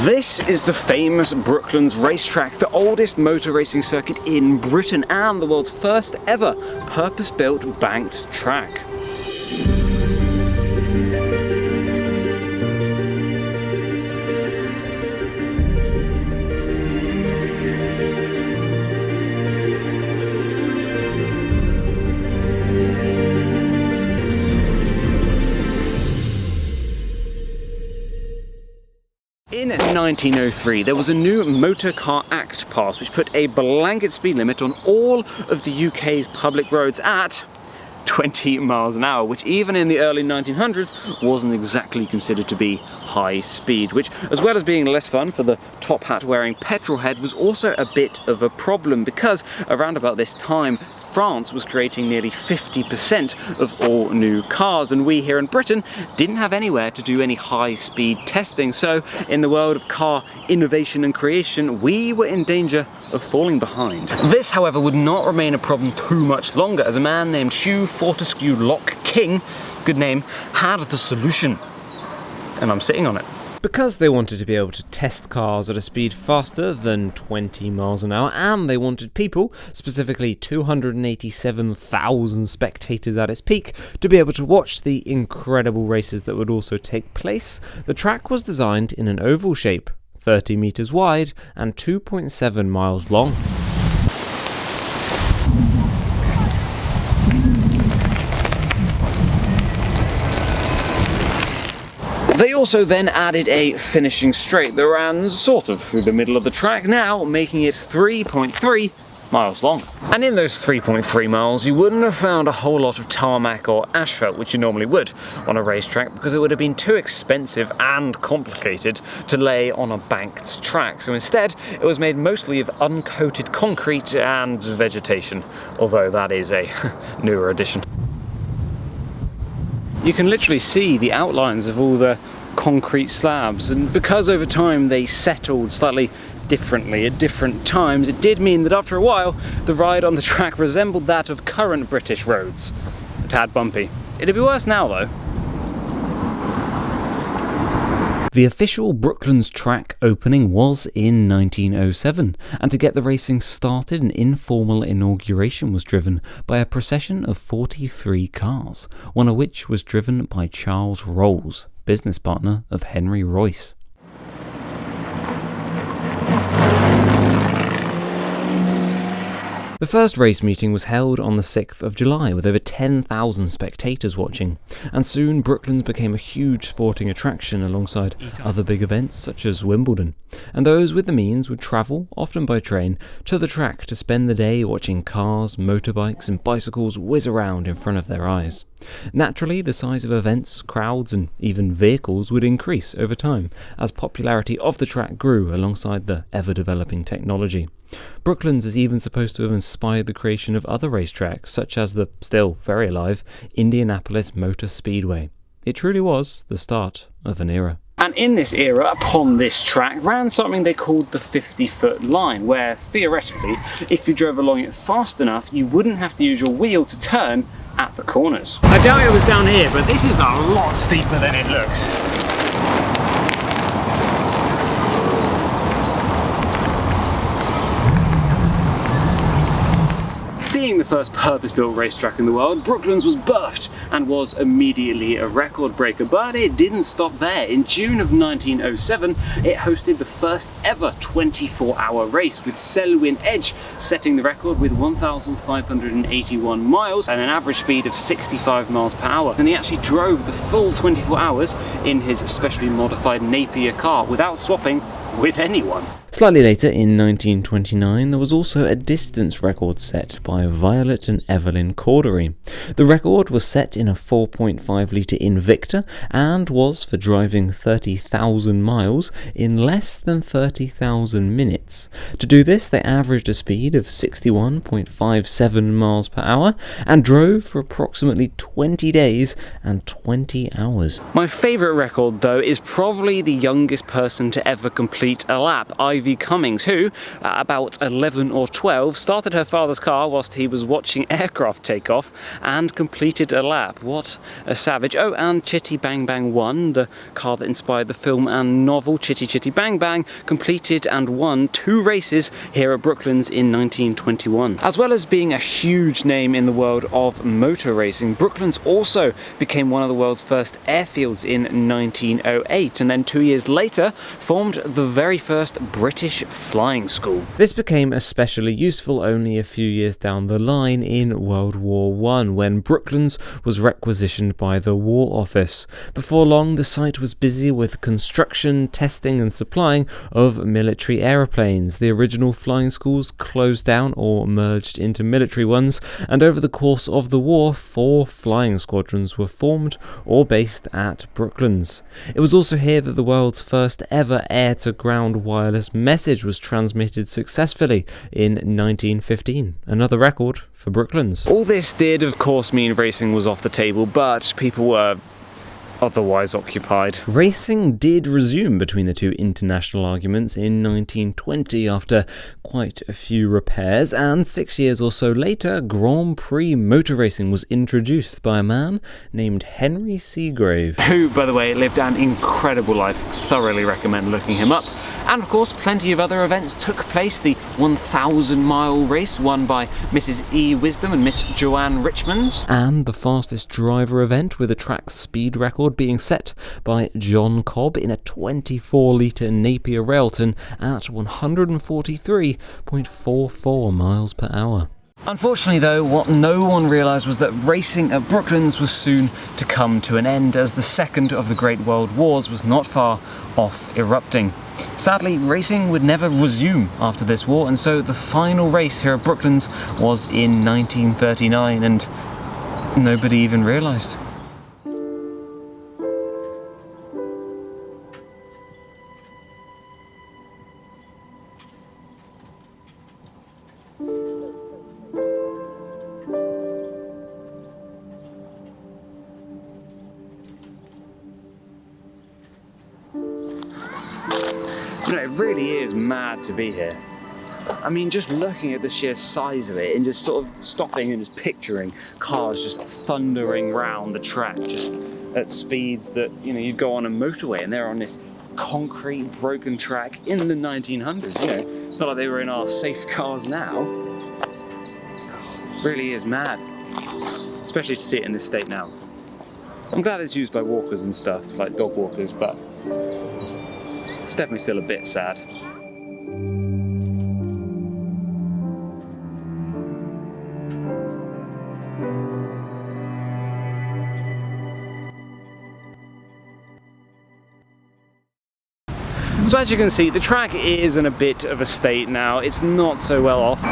This is the famous Brooklands Racetrack, the oldest motor racing circuit in Britain and the world's first ever purpose-built banked track. In 1903, there was a new Motor Car Act passed which put a blanket speed limit on all of the UK's public roads at 20 miles an hour, which even in the early 1900s wasn't exactly considered to be high speed, which, as well as being less fun for the top hat wearing petrolhead, was also a bit of a problem because around about this time France was creating nearly 50% of all new cars, and we here in Britain didn't have anywhere to do any high-speed testing. So in the world of car innovation and creation, we were in danger of falling behind. This, however, would not remain a problem too much longer, as a man named Hugh Fortescue Locke King, good name, had the solution. And I'm sitting on it. Because they wanted to be able to test cars at a speed faster than 20 miles an hour, and they wanted people, specifically 287,000 spectators at its peak, to be able to watch the incredible races that would also take place, the track was designed in an oval shape, 30 meters wide and 2.7 miles long. They also then added a finishing straight that ran sort of through the middle of the track, now making it 3.3 miles long. And in those 3.3 miles, you wouldn't have found a whole lot of tarmac or asphalt, which you normally would on a racetrack, because it would have been too expensive and complicated to lay on a banked track. So instead, it was made mostly of uncoated concrete and vegetation, although that is a newer addition. You can literally see the outlines of all the concrete slabs, and because over time they settled slightly differently at different times, it did mean that after a while the ride on the track resembled that of current British roads. A tad bumpy. It'd be worse now though. The official Brooklands track opening was in 1907, and to get the racing started, an informal inauguration was driven by a procession of 43 cars, one of which was driven by Charles Rolls, business partner of Henry Royce. The first race meeting was held on the 6th of July with over 10,000 spectators watching, and soon Brooklands became a huge sporting attraction alongside other big events such as Wimbledon, and those with the means would travel, often by train, to the track to spend the day watching cars, motorbikes and bicycles whiz around in front of their eyes. Naturally, the size of events, crowds and even vehicles would increase over time as popularity of the track grew alongside the ever-developing technology. Brooklands is even supposed to have inspired the creation of other racetracks, such as the still very alive Indianapolis Motor Speedway. It truly was the start of an era. And in this era, upon this track, ran something they called the 50-foot line, where theoretically, if you drove along it fast enough, you wouldn't have to use your wheel to turn at the corners. I doubt it was down here, but this is a lot steeper than it looks. Being the first purpose-built racetrack in the world, Brooklands was birthed and was immediately a record breaker, but it didn't stop there. In June of 1907, it hosted the first ever 24-hour race, with Selwyn Edge setting the record with 1,581 miles and an average speed of 65 miles per hour. And he actually drove the full 24 hours in his specially modified Napier car without swapping with anyone. Slightly later, in 1929, there was also a distance record set by Violet and Evelyn Cordery. The record was set in a 4.5 litre Invicta and was for driving 30,000 miles in less than 30,000 minutes. To do this, they averaged a speed of 61.57 miles per hour and drove for approximately 20 days and 20 hours. My favourite record, though, is probably the youngest person to ever complete a lap, Ivy Ivy Cummings, who, at about 11 or 12, started her father's car whilst he was watching aircraft take off and completed a lap. What a savage. Oh, and Chitty Bang Bang 1, the car that inspired the film and novel Chitty Chitty Bang Bang, completed and won 2 races here at Brooklands in 1921. As well as being a huge name in the world of motor racing, Brooklands also became one of the world's first airfields in 1908, and then 2 years later formed the very first British flying school. This became especially useful only a few years down the line in World War I, when Brooklands was requisitioned by the War Office. Before long, the site was busy with construction, testing and supplying of military aeroplanes. The original flying schools closed down or merged into military ones, and over the course of the war, 4 flying squadrons were formed or based at Brooklands. It was also here that the world's first ever air-to-ground wireless message was transmitted successfully in 1915. Another record for Brooklands. All this did, of course, mean racing was off the table, but people were otherwise occupied. Racing did resume between the two international arguments in 1920 after quite a few repairs, and 6 years or so later, Grand Prix motor racing was introduced by a man named Henry Seagrave. Who, by the way, lived an incredible life. Thoroughly recommend looking him up. And of course, plenty of other events took place. The 1,000-mile race won by Mrs. E. Wisdom and Miss Joanne Richmonds. And the fastest driver event, with a track speed record being set by John Cobb in a 24-litre Napier Railton at 143.44 miles per hour. Unfortunately though, what no one realised was that racing at Brooklands was soon to come to an end, as the second of the Great World Wars was not far off erupting. Sadly, racing would never resume after this war, and so the final race here at Brooklands was in 1939, and nobody even realised. You know, it really is mad to be here. I mean, just looking at the sheer size of it and just sort of stopping and just picturing cars just thundering round the track, just at speeds that, you know, you'd go on a motorway, and they're on this concrete broken track in the 1900s. You know, it's not like they were in our safe cars now. It really is mad, especially to see it in this state now. I'm glad it's used by walkers and stuff, like dog walkers, but it's definitely still a bit sad. So as you can see, the track is in a bit of a state now. It's not so well off.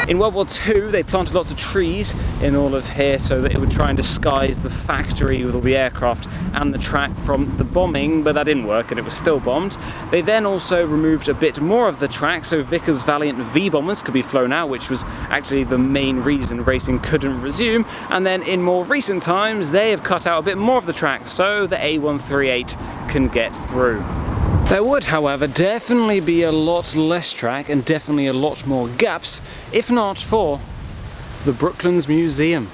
In World War II, they planted lots of trees in all of here so that it would try and disguise the factory with all the aircraft and the track from the bombing, but that didn't work and it was still bombed. They then also removed a bit more of the track so Vickers Valiant V-bombers could be flown out, which was actually the main reason racing couldn't resume. And then in more recent times, they have cut out a bit more of the track so the A138 can get through. There would, however, definitely be a lot less track and definitely a lot more gaps, if not for the Brooklands Museum.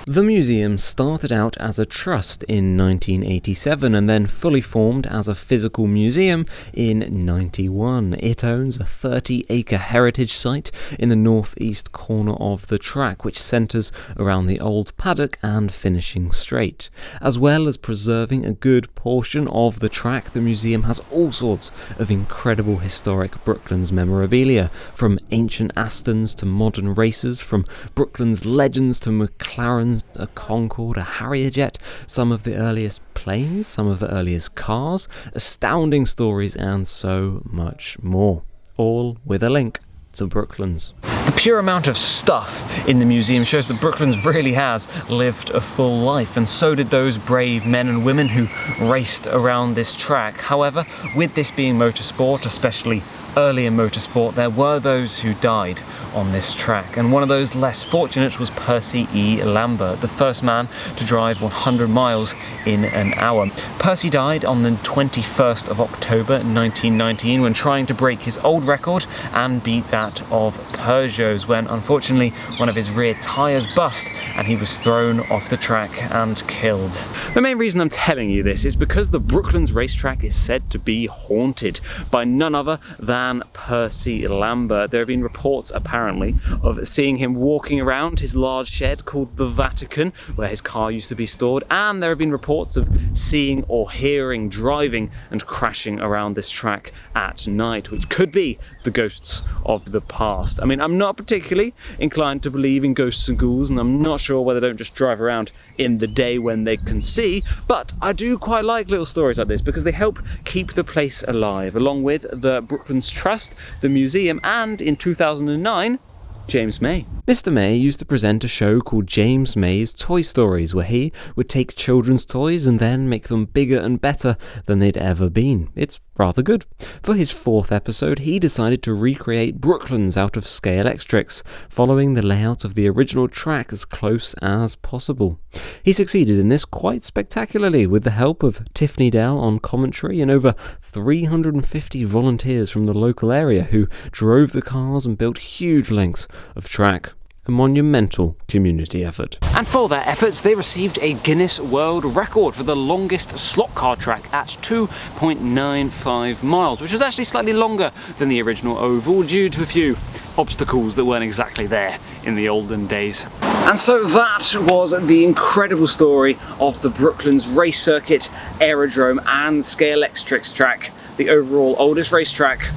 The museum started out as a trust in 1987 and then fully formed as a physical museum in 91. It owns a 30-acre heritage site in the northeast corner of the track, which centres around the old paddock and finishing straight. As well as preserving a good portion of the track, the museum has all sorts of incredible historic Brooklands memorabilia, from ancient Astons to modern racers, from Brooklands legends to McLarens, a Concorde, a Harrier jet, some of the earliest planes, some of the earliest cars, astounding stories, and so much more. All with a link to Brooklands. The pure amount of stuff in the museum shows that Brooklands really has lived a full life, and so did those brave men and women who raced around this track. However, with this being motorsport, especially Early in motorsport, there were those who died on this track, and one of those less fortunate was Percy E. Lambert, the first man to drive 100 miles in an hour. Percy died on the 21st of October 1919 when trying to break his old record and beat that of Peugeot's, when unfortunately one of his rear tyres bust and he was thrown off the track and killed. The main reason I'm telling you this is because the Brooklands racetrack is said to be haunted by none other than Percy Lambert. There have been reports apparently of seeing him walking around his large shed called the Vatican, where his car used to be stored, and there have been reports of seeing or hearing driving and crashing around this track at night, which could be the ghosts of the past. I mean, I'm not particularly inclined to believe in ghosts and ghouls, and I'm not sure whether they don't just drive around in the day when they can see, but I do quite like little stories like this because they help keep the place alive, along with the Brooklands Trust, the museum, and in 2009, James May. Mr. May used to present a show called James May's Toy Stories, where he would take children's toys and then make them bigger and better than they'd ever been. It's rather good. For his 4th episode, he decided to recreate Brooklands out of scale extras, following the layout of the original track as close as possible. He succeeded in this quite spectacularly with the help of Tiffany Dell on commentary and over 350 volunteers from the local area who drove the cars and built huge lengths of track. A monumental community effort. And for their efforts, they received a Guinness World Record for the longest slot car track at 2.95 miles, which was actually slightly longer than the original oval due to a few obstacles that weren't exactly there in the olden days. And so that was the incredible story of the Brooklands race circuit, aerodrome and scale extras track, the overall oldest racetrack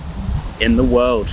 in the world.